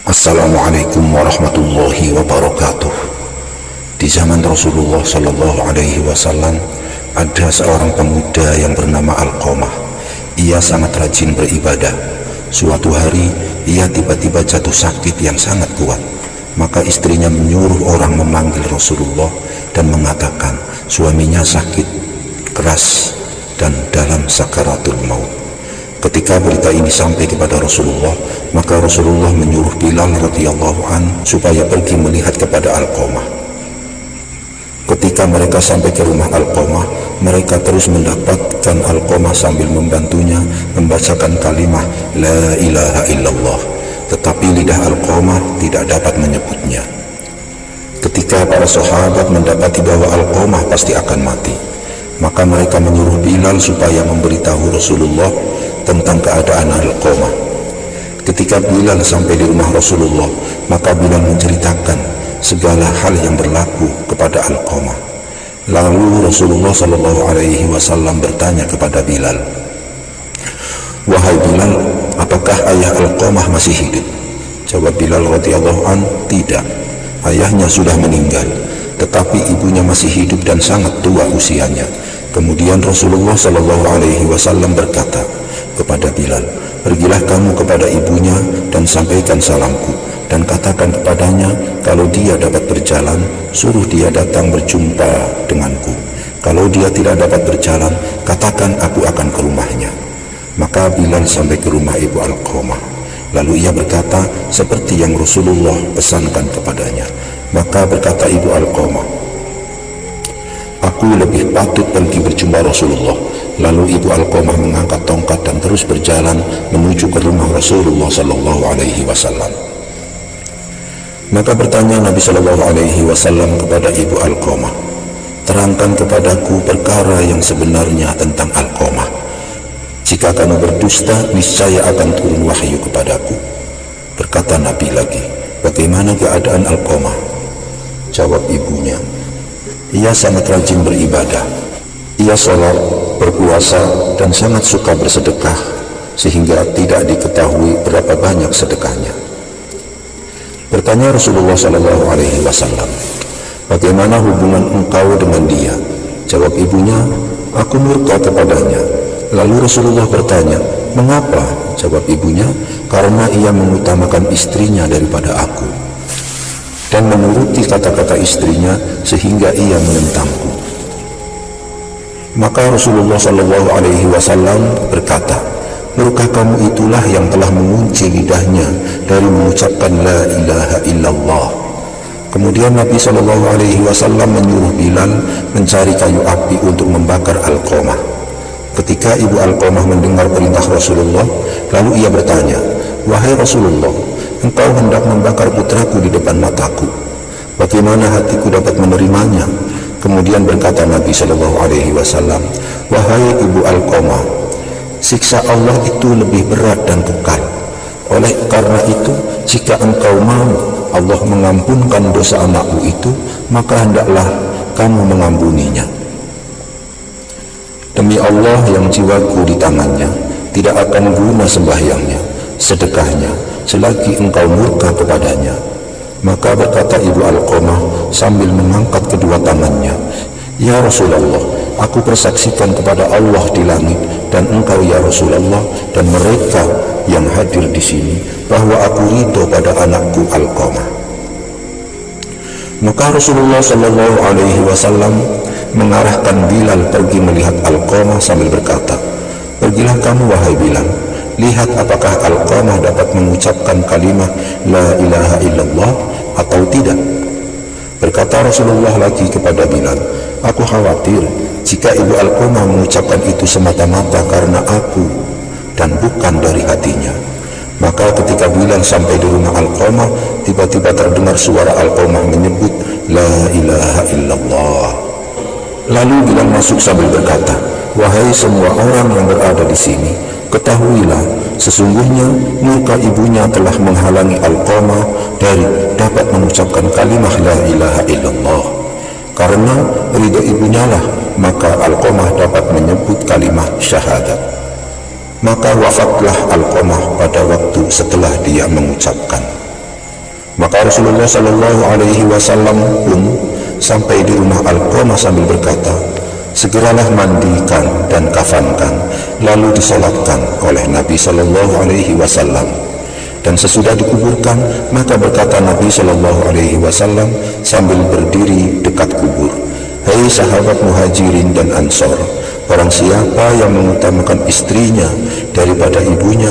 Assalamualaikum warahmatullahi wabarakatuh. Di zaman Rasulullah Shallallahu Alaihi Wasallam ada seorang pemuda yang bernama Alqamah. Ia sangat rajin beribadah. Suatu hari ia tiba-tiba jatuh sakit yang sangat kuat. Maka istrinya menyuruh orang memanggil Rasulullah dan mengatakan suaminya sakit keras dan dalam sakaratul maut. Ketika berita ini sampai kepada Rasulullah, maka Rasulullah menyuruh Bilal radhiyallahu an supaya pergi melihat kepada Alqamah. Ketika mereka sampai ke rumah Alqamah, mereka terus mendapatkan Alqamah sambil membantunya membacakan kalimat La ilaha illallah, tetapi lidah Alqamah tidak dapat menyebutnya. Ketika para sahabat mendapati bahwa Alqamah pasti akan mati, maka mereka menyuruh Bilal supaya memberitahu Rasulullah tentang keadaan Alqamah. Ketika Bilal sampai di rumah Rasulullah, maka Bilal menceritakan segala hal yang berlaku kepada Alqamah. Lalu Rasulullah Shallallahu Alaihi Wasallam bertanya kepada Bilal, "Wahai Bilal, apakah ayah Alqamah masih hidup?" Jawab Bilal radhiyallahu an, "Tidak, ayahnya sudah meninggal, tetapi ibunya masih hidup dan sangat tua usianya." Kemudian Rasulullah Shallallahu Alaihi Wasallam berkata kepada Bilal, "Pergilah kamu kepada ibunya dan sampaikan salamku, dan katakan kepadanya kalau dia dapat berjalan, suruh dia datang berjumpa denganku. Kalau dia tidak dapat berjalan, katakan aku akan ke rumahnya." Maka Bilal sampai ke rumah ibu Alqamah. Lalu ia berkata seperti yang Rasulullah pesankan kepadanya. Maka berkata ibu Alqamah, "Aku lebih patut pergi berjumpa Rasulullah." Lalu ibu Alqamah mengangkat tongkat dan terus berjalan menuju ke rumah Rasulullah Sallallahu Alaihi Wasallam. Maka bertanya Nabi Sallallahu Alaihi Wasallam kepada ibu Alqamah, "Terangkan kepadaku perkara yang sebenarnya tentang Alqamah. Jika kamu berdusta, niscaya akan turun wahyu kepadaku." Berkata Nabi lagi, "Bagaimana keadaan Alqamah?" Jawab ibunya, "Ia sangat rajin beribadah. Ia sholat, berpuasa, dan sangat suka bersedekah, sehingga tidak diketahui berapa banyak sedekahnya." Bertanya Rasulullah Shallallahu Alaihi Wasallam, "Bagaimana hubungan engkau dengan dia?" Jawab ibunya, "Aku murka kepadanya." Lalu Rasulullah bertanya, "Mengapa?" Jawab ibunya, "Karena ia mengutamakan istrinya daripada aku, dan menuruti kata-kata istrinya sehingga ia menentangku." Maka Rasulullah Shallallahu Alaihi Wasallam berkata, "Murka kamu itulah yang telah mengunci lidahnya dari mengucapkan La ilaha illallah." Kemudian Nabi Shallallahu Alaihi Wasallam menyuruh Bilal mencari kayu api untuk membakar Alqamah. Ketika ibu Alqamah mendengar perintah Rasulullah, lalu ia bertanya, "Wahai Rasulullah, engkau hendak membakar putraku di depan mataku. Bagaimana hatiku dapat menerimanya?" Kemudian berkata Nabi Shallallahu Alaihi Wasallam, "Wahai ibu Alqamah, siksa Allah itu lebih berat dan kekal. Oleh karena itu, jika engkau mau Allah mengampunkan dosa anakmu itu, maka hendaklah kamu mengampuninya. Demi Allah yang jiwaku di tangannya, tidak akan guna sembahyangnya, sedekahnya, selagi engkau murka kepadanya." Maka berkata ibu Alqamah sambil mengangkat kedua tangannya, "Ya Rasulullah, aku persaksikan kepada Allah di langit dan engkau ya Rasulullah dan mereka yang hadir di sini bahwa aku ridho pada anakku Alqamah." Maka Rasulullah Shallallahu Alaihi Wasallam mengarahkan Bilal pergi melihat Alqamah sambil berkata, "Pergilah kamu wahai Bilal, lihat apakah Alqamah dapat mengucapkan kalimat La ilaha illallah atau tidak." Berkata Rasulullah lagi kepada Bilal, "Aku khawatir jika ibu Alqamah mengucapkan itu semata-mata karena aku dan bukan dari hatinya." Maka ketika Bilal sampai di rumah Alqamah, tiba-tiba terdengar suara Alqamah menyebut La ilaha illallah. Lalu Bilal masuk sambil berkata, "Wahai semua orang yang berada di sini, ketahuilah sesungguhnya murka ibunya telah menghalangi Alqamah dari dapat mengucapkan kalimat La ilaha illallah. Karena ridho ibunya lah maka Alqamah dapat menyebut kalimat syahadat." Maka wafatlah Alqamah pada waktu setelah dia mengucapkan. Maka Rasulullah Shallallahu Alaihi Wasallam pun sampai di rumah Alqamah sambil berkata, segeralah mandikan dan kafankan, lalu disolatkan oleh Nabi Shallallahu Alaihi Wasallam. Dan sesudah dikuburkan, maka berkata Nabi Shallallahu Alaihi Wasallam sambil berdiri dekat kubur, hai sahabat muhajirin dan ansor, barang siapa yang mengutamakan istrinya daripada ibunya,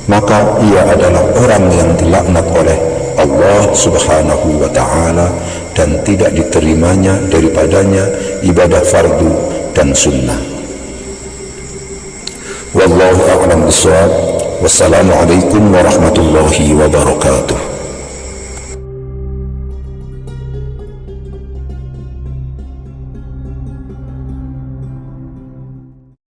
maka ia adalah orang yang dilaknat oleh Allah Subhanahu wa Ta'ala dan tidak diterimanya daripadanya ibadah fardu dan sunnah. Wallahu a'lam bishawab. Wassalamualaikum warahmatullahi wabarakatuh.